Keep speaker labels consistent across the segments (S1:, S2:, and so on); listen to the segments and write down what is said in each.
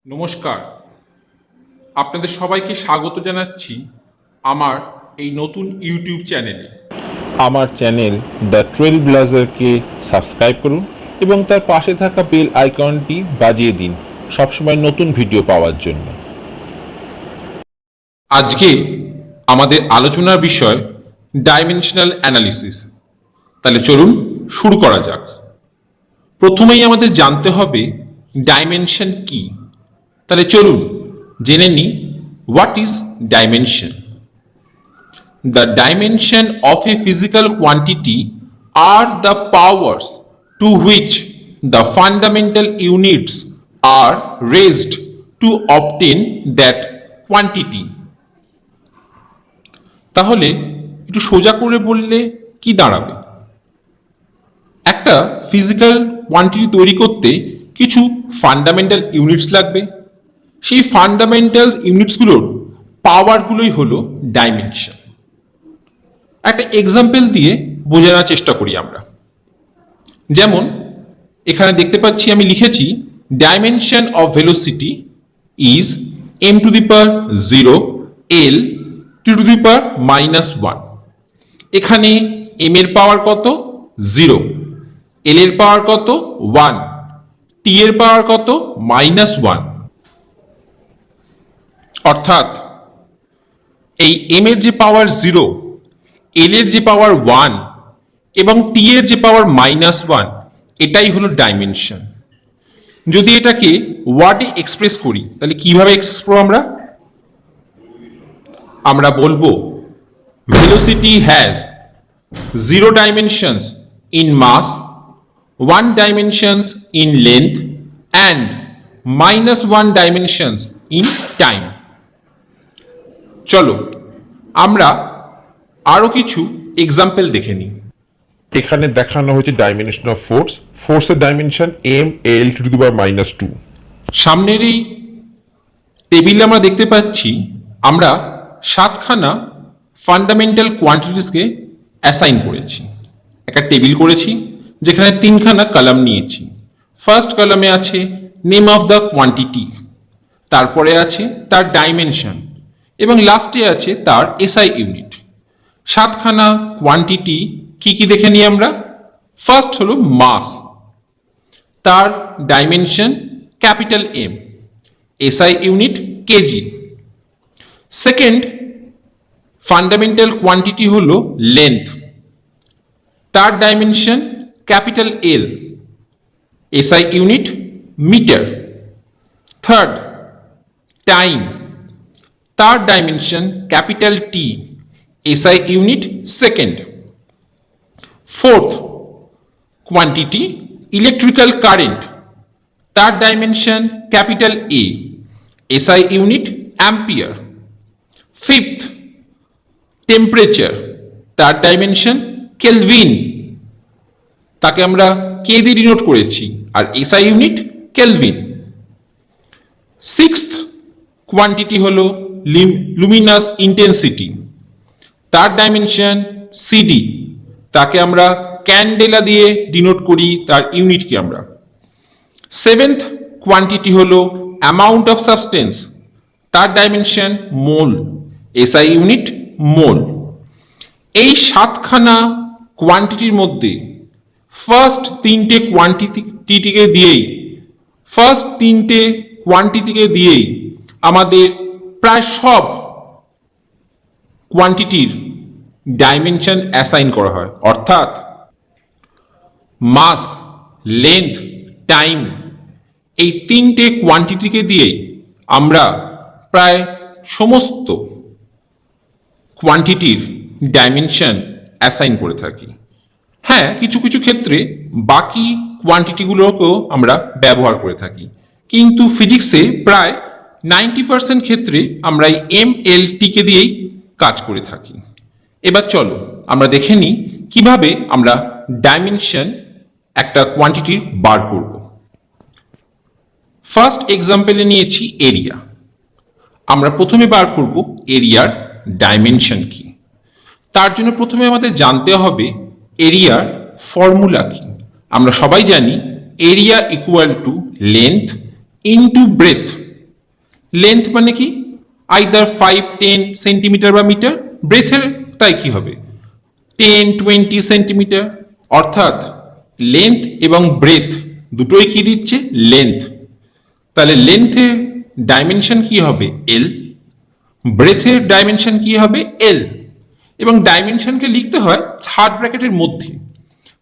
S1: নমস্কার, আপনাদের সবাইকে স্বাগত জানাচ্ছি আমার এই নতুন ইউটিউব চ্যানেলে।
S2: আমার চ্যানেল দ্য ট্রেল ব্লাজারকে সাবস্ক্রাইব করুন এবং তার পাশে থাকা বেল আইকনটি বাজিয়ে দিন সবসময় নতুন ভিডিও পাওয়ার জন্য।
S1: আজকে আমাদের আলোচনার বিষয় ডাইমেনশনাল অ্যানালিসিস। তাহলে চলুন শুরু করা যাক। প্রথমেই আমাদের জানতে হবে ডাইমেনশন কি। তাহলে চলুন জেনে নিই what is dimension. The dimension of a physical quantity are the powers to which the fundamental units are raised to obtain that quantity. তাহলে একটু সোজা করে বললে কি দাঁড়াবে? একটা ফিজিক্যাল কোয়ান্টিটি তৈরি করতে কিছু ফান্ডামেন্টাল ইউনিটস লাগবে। সেই ফান্ডামেন্টাল ইউনিটসগুলোর পাওয়ারগুলোই হলো ডাইমেনশন। একটা এক্সাম্পল দিয়ে বোঝানোর চেষ্টা করি আমরা। যেমন এখানে দেখতে পাচ্ছি আমি লিখেছি dimension of velocity is m to the power 0 l t to the power -1। এখানে m এর পাওয়ার কত 0, l এর পাওয়ার কত 1, t এর পাওয়ার কত -1। অর্থাৎ এই m এর যে পাওয়ার 0, l এর যে পাওয়ার 1 এবং t এর যে পাওয়ার -1, এটাই হলো ডাইমেনশন। যদি এটাকে ওয়ার্ডে এক্সপ্রেস করি তাহলে কিভাবে এক্সপ্রেস করব আমরা বলবো velocity has 0 dimensions in mass, 1 dimensions in length and -1 dimensions in time. চলো আমরা আরো কিছু এক্সাম্পল দেখে নিই।
S2: এখানে দেখানো হয়েছে ডাইমেনশন অফ ফোর্স। ফোর্সের dimension m l to the power -2।
S1: সামনের এই টেবিলে আমরা দেখতে পাচ্ছি আমরা 7খানা ফান্ডামেন্টাল কোয়ান্টিটিসকে অ্যাসাইন করেছি। একটা টেবিল করেছি যেখানে 3খানা কলাম নিয়েছি। ফার্স্ট কলামে আছে নেম অফ দ্য কোয়ান্টিটি, তারপরে আছে তার ডাইমেনশন এবং লাস্টে আছে তার এসআই ইউনিট। 7খানা কোয়ান্টিটি কি কি দেখে নিই আমরা। ফার্স্ট হলো মাস, তার dimension capital M, SI unit KG. Second fundamental quantity হলো লেন্থ, তার dimension capital L, SI unit metre. Third time, তার dimension capital T, SI unit second. Fourth quantity electrical current, তার dimension capital A, SI unit ampere. Fifth temperature, তার dimension kelvin, তাকে আমরা K দিয়ে denote করেছি আর SI unit kelvin. Sixth quantity হলো luminous intensity, তার ডাইমেনশন সিডি, তাকে আমরা ক্যান্ডেলা দিয়ে ডিনোট করি, তার ইউনিটকে আমরা। সেভেন্থ কোয়ান্টিটি হলো অ্যামাউন্ট অফ সাবস্টেন্স, তার ডাইমেনশন মোল, এসআই ইউনিট মোল। এই 7খানা কোয়ান্টিটির মধ্যে ফার্স্ট তিনটে কোয়ান্টিটিকে দিয়েই আমাদের প্রায় সব কোয়ান্টিটির ডাইমেনশন অ্যাসাইন করা হয়। অর্থাৎ মাস, লেন্থ, টাইম, এই 3টে কোয়ান্টিটিকে দিয়েই আমরা প্রায় সমস্ত কোয়ান্টিটির ডাইমেনশন অ্যাসাইন করে থাকি। হ্যাঁ, কিছু কিছু ক্ষেত্রে বাকি কোয়ান্টিটিগুলোকেও আমরা ব্যবহার করে থাকি, কিন্তু ফিজিক্সে প্রায় 90% ক্ষেত্রে আমরা এই এম এল টিকে দিয়েই কাজ করে থাকি। এবার চলো আমরা দেখে নিই কিভাবে আমরা ডাইমেনশন একটা কোয়ান্টিটির বার করব। ফার্স্ট এক্সাম্পলে নিয়েছি এরিয়া। আমরা প্রথমে বার করব এরিয়ার ডাইমেনশন কি। তার জন্য প্রথমে আমাদের জানতে হবে এরিয়ার ফর্মুলা কি। আমরা সবাই জানি area equal to length into breadth length মানে কি আইদার 5, 10 সেন্টিমিটার বা মিটার, ব্রেথের তাই কি হবে 10, 20 সেন্টিমিটার, অর্থাৎ লেন্থ এবং ব্রেথ দুটোই কি দিচ্ছে লেন্থ। তাহলে লেন্থের ডাইমেনশন কি হবে এল, ব্রেথের ডাইমেনশন কি হবে এল, এবং ডাইমেনশনকে লিখতে হয় থার্ড ব্র্যাকেটের মধ্যে।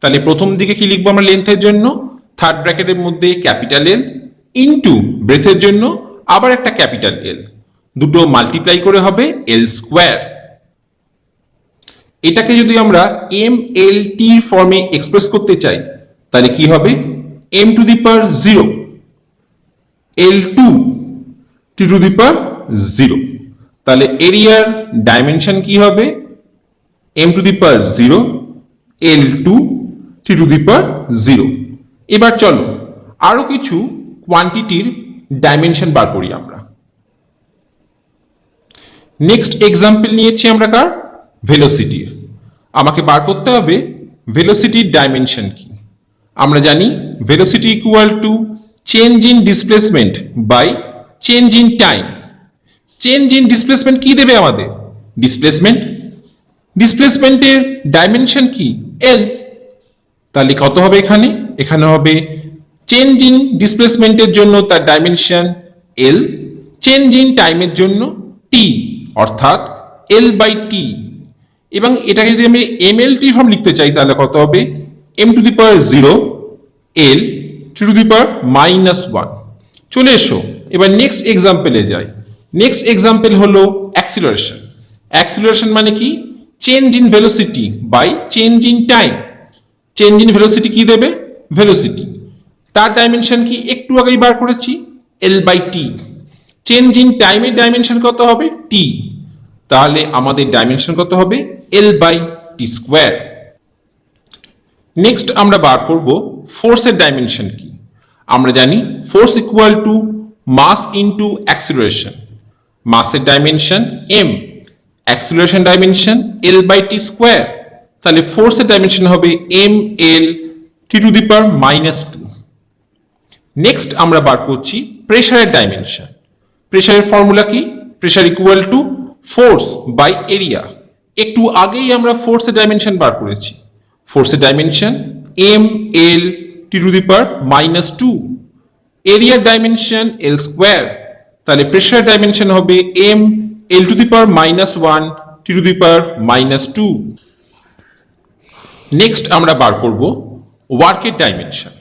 S1: তাহলে প্রথম দিকে কি লিখবো আমরা লেন্থের জন্য থার্ড ব্র্যাকেটের মধ্যে ক্যাপিটাল এল ইন্টু ব্রেথের জন্য আবার একটা ক্যাপিটাল এল, দুটো মাল্টিপ্লাই করে হবে এল স্কোয়ার। এটাকে যদি আমরা এম এল টি ফর্মে এক্সপ্রেস করতে চাই তাহলে কি হবে M to the power 0 L two T to the power 0। তাহলে এরিয়ার ডাইমেনশন কি হবে M to the power 0 L two T to the power 0। এবার চলো আরো কিছু কোয়ান্টিটির ডাইমেনশন বার করি আমরা। নেক্সট এক্সাম্পল নিয়েছি আমরা কার ভেলোসিটির। আমাকে বার করতে হবে ভেলোসিটির ডাইমেনশন কি। আমরা জানি velocity equal to change in displacement by change in time. Change in displacement কি দেবে আমাদের ডিসপ্লেসমেন্ট, ডিসপ্লেসমেন্টের ডাইমেনশন কি এল। তাহলে কত হবে এখানে, এখানে হবে চেঞ্জ ইন ডিসপ্লেসমেন্টের জন্য তার ডাইমেনশন এল, চেঞ্জ ইন টাইমের জন্য টি অর্থাৎ এল বাই টি। এবং এটাকে যদি আমি এম এল টি ফর্ম লিখতে চাই তাহলে কত হবে M to the power 0 L T to the power -1। চলে এসো এবার নেক্সট এক্সাম্পলে যাই। নেক্সট এক্সাম্পল হলো অ্যাক্সিলারেশন। অ্যাক্সিলারেশন মানে কি change in velocity by change in time. Change in velocity কি দেবে ভেলোসিটি, তার ডাইমেনশন কি একটু আগেই বার করেছি L by T. Change in টাইমের ডাইমেনশন কত হবে টি, তাহলে আমাদের ডাইমেনশন কত হবে L by T square. Next আমরা বার করব ফোর্সের ডাইমেনশন কি। আমরা জানি force equal to mass into acceleration. মাসের dimension M, acceleration dimension L by T square. তাহলে ফোর্সের ডাইমেনশন হবে M L T to the power -2। Next আমরা বার করছি প্রেসারের ডাইমেনশন। প্রেসারের ফর্মুলা কি pressure equal to force by area. একটু আগেই আমরা ফোর্সের ডাইমেনশন বার করেছি, ফোর্সের dimension M L T to the power -2, এরিয়ার ডাইমেনশন এল স্কোয়ার। তাহলে প্রেসারের ডাইমেনশন হবে M L to the power -1 T to the power -2। Next আমরা বার করব ওয়ার্কের ডাইমেনশন।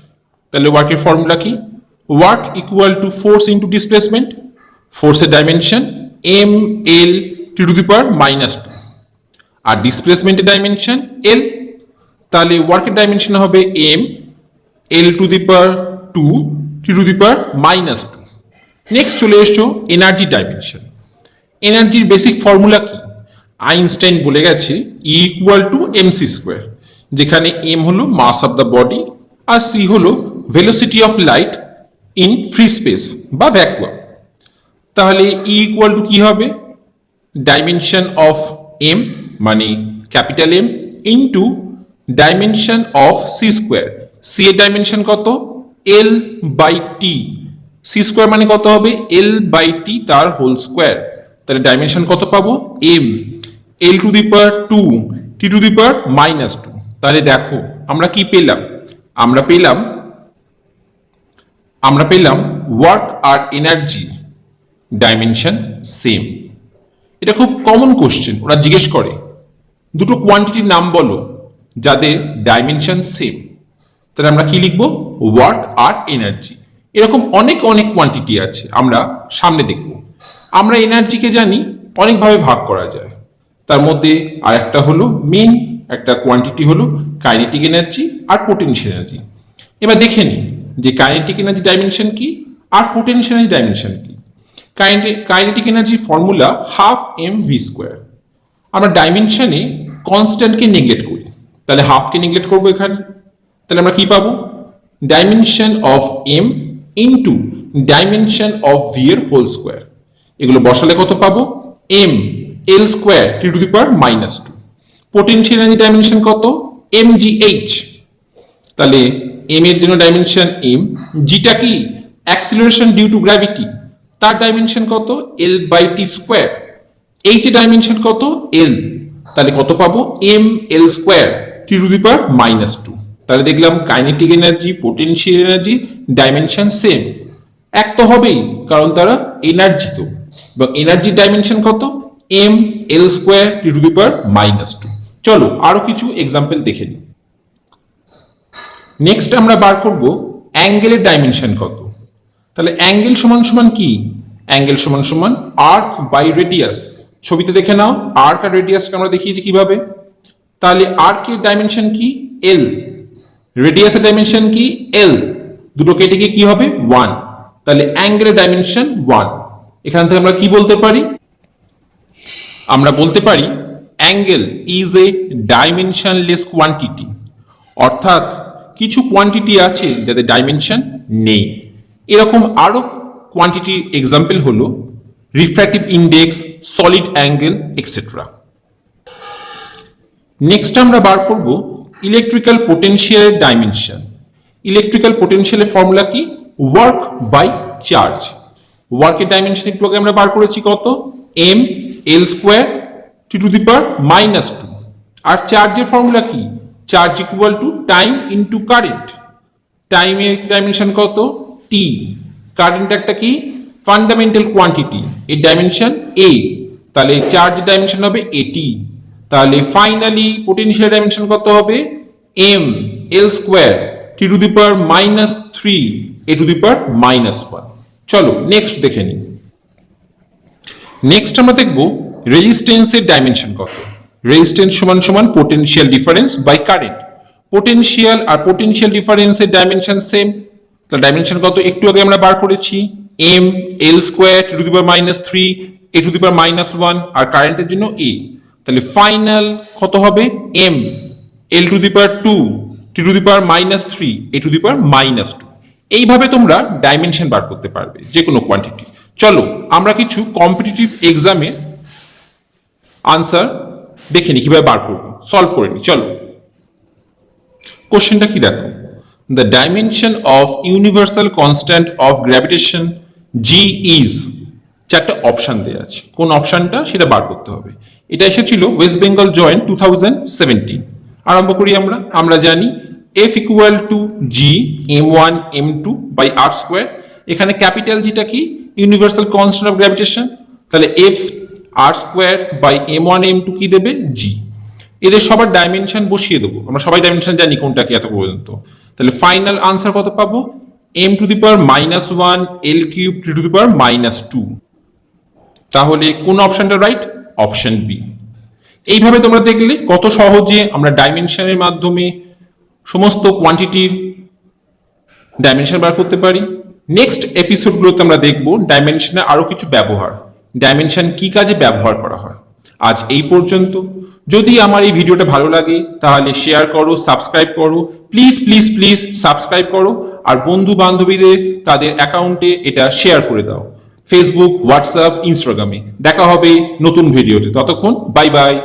S1: তাহলে ওয়ার্কের ফর্মুলা কি work equal to force into displacement. ফোর্সের dimension M L T to the power -2 আর ডিসপ্লেসমেন্টের ডাইমেনশন এল। তাহলে ওয়ার্কের ডাইমেনশন হবে M L to the power 2 T to the power -2। Next চলে এসছো এনার্জি ডাইমেনশন। এনার্জির বেসিক ফর্মুলা কি আইনস্টাইন বলে গেছে E equal to M C square, যেখানে এম হলো মাস অফ দ্য বডি আর সি হলো velocity of light in free space বা ভ্যাকুয়াম। তাহলে ই ইকুয়াল টু কি হবে ডাইমেনশন অফ এম মানে capital M into dimension of C square. C এর ডাইমেনশন কত L by T, C square মানে কত হবে এল বাই টি তার হোল স্কোয়ার। তাহলে ডাইমেনশন কত পাবো M L to the power 2 T to the power -2। তাহলে দেখো আমরা কি পেলাম, আমরা পেলাম ওয়ার্ক আর এনার্জি ডাইমেনশন সেম। এটা খুব কমন কোশ্চেন, ওরা জিজ্ঞেস করে দুটো কোয়ান্টিটির নাম বলো যাদের ডাইমেনশন সেম। তাহলে আমরা কি লিখবো ওয়ার্ক আর এনার্জি। এরকম অনেক অনেক কোয়ান্টিটি আছে, আমরা সামনে দেখব। আমরা এনার্জিকে জানি অনেকভাবে ভাগ করা যায়, তার মধ্যে আর একটা হলো মেন একটা কোয়ান্টিটি হলো কাইনেটিক এনার্জি আর পোটেনশিয়াল এনার্জি। এবার দেখে নিই যে কাইনেটিক এনার্জি ডাইমেনশন কি আর পোটেনশিয়াল এনার্জি ডাইমেনশন কি। Kinetic energy formula half M V square. আমরা ডাইমেনশনে কনস্ট্যান্টকে নেগলেক্ট করি, তাহলে হাফকে নেগলেক্ট করবো এখানে। তাহলে আমরা কি পাবো dimension of M into dimension of V এর হোল স্কোয়ার। এগুলো বসালে কত পাবো M L square T to the power -2। Potential energy dimension কত এম জি এইচ। তাহলে এম এর জন্য ডাইমেনশন এম, জিটা কি অ্যাক্সিলারেশন ডিউ টু গ্র্যাভিটি, তার ডাইমেনশন কত L by T square, H এর ডাইমেনশন কত এল, তাহলে কত পাবো M L square T to the power -2। তাহলে দেখলাম kinetic energy, potential energy dimension same, এক তো হবেই কারণ তারা এনার্জি তো, এবং এনার্জি ডাইমেনশন কত M L square T to the power -2। চলো আরো কিছু এক্সাম্পল দেখে নিই। নেক্সট আমরা বার করব অ্যাঙ্গেলের ডাইমেনশন কত। তাহলে অ্যাঙ্গেল সমান সমান কি, অ্যাঙ্গেল সমান সমান আর্ক বাই রেডিয়াস। ছবিতে দেখে নাও আর্ক আর রেডিয়াসকে আমরা দেখিয়েছি কিভাবে। তাহলে আর্কের ডাইমেনশন কি এল, রেডিয়াসের ডাইমেনশন কি এল, দুটো কেটে গিয়ে কি হবে 1, তাহলে অ্যাঙ্গেলের ডাইমেনশন 1। এখান থেকে আমরা কি বলতে পারি, আমরা বলতে পারি angle is a dimensionless quantity, অর্থাৎ কিছু কোয়ান্টিটি আছে যাদের ডাইমেনশন নেই। এরকম আরো কোয়ান্টিটির এক্সাম্পল হলো refractive index, solid angle etcetera. Next আমরা বার করব ইলেকট্রিক্যাল পোটেনশিয়ালের ডাইমেনশন। ইলেকট্রিক্যাল পোটেনশিয়ালের ফর্মুলা কি ওয়ার্ক বাই চার্জ। ওয়ার্কের ডাইমেনশন একটু আগে আমরা বার করেছি কত M L square T to the power -2। আর চার্জের ফর্মুলা কি charge equal to time into current. টাইমের ডাইমেনশন কত টি, কারেন্ট একটা কি ফান্ডামেন্টাল কোয়ান্টিটি, এর ডাইমেনশন এ, তাহলে চার্জ ডাইমেনশন হবে এটি। তাহলে ফাইনালি পোটেনশিয়াল ডাইমেনশন কত হবে M L square T to the power -3 A to the power -1। চলো নেক্সট দেখে নিই। নেক্সট আমরা দেখব রেজিস্ট্যান্সের ডাইমেনশন কত। রেজিস্ট্যান্স সমান সমান potential difference by current. Potential আর পোটেনশিয়াল ডিফারেন্সের ডাইমেনশন সেম, তার ডাইমেনশন কত একটু আগে আমরা বার করেছি M L square T to the power -3 A to the power -1, আর কারেন্টের জন্য এ। তাহলে ফাইনাল কত হবে M L to the power 2 T to the power -3 A to the power -2। এইভাবে তোমরা ডাইমেনশন বার করতে পারবে যে কোনো কোয়ান্টিটি। চলো আমরা কিছু কম্পিটিটিভ এক্সামে আনসার দেখে নি কিভাবে বার করবো, সলভ করে নি। চলো কোশ্চেনটা কি দেখো, the dimension of universal constant of gravitation G is, চারটা অপশন দেওয়া আছে, কোন অপশনটা সেটা বার করতে হবে। এটা এসেছিল ওয়েস্ট বেঙ্গল জয়েন্ট 2017। আরম্ভ করি আমরা জানি F equal to G m1 m2 by R square. এখানে ক্যাপিটাল জিটা কি ইউনিভার্সাল কনস্ট্যান্ট অফ গ্র্যাভিটেশন, তাহলে F R square by m1 m2 কি দেবে জি। এদের সবার ডাইমেনশন বসিয়ে দেবো, আমরা সবাই ডাইমেনশন জানি কোনটা কি এত পর্যন্ত। তাহলে ফাইনাল আনসার কত পাবো m to the power -1 l cube T to the power -2। তাহলে কোন অপশনটা রাইট, অপশন বি। এইভাবে তোমরা দেখলে কত সহজে আমরা ডাইমেনশনের মাধ্যমে সমস্ত কোয়ান্টিটির ডাইমেনশন বার করতে পারি। নেক্সট এপিসোডগুলোতে আমরা দেখব ডাইমেনশনের আরো কিছু ব্যবহার, ডাইমেনশন কি কাজে ব্যবহার করা হয়। আজ এই পর্যন্ত। যদি আমার এই ভিডিওটা ভালো লাগে তাহলে শেয়ার করো, সাবস্ক্রাইব করো, প্লিজ প্লিজ প্লিজ সাবস্ক্রাইব করো, আর বন্ধু বান্ধবীদের তাদের অ্যাকাউন্টে এটা শেয়ার করে দাও, ফেসবুক, হোয়াটসঅ্যাপ, ইনস্টাগ্রামে। দেখা হবে নতুন ভিডিওতে, ততক্ষণ বাই বাই।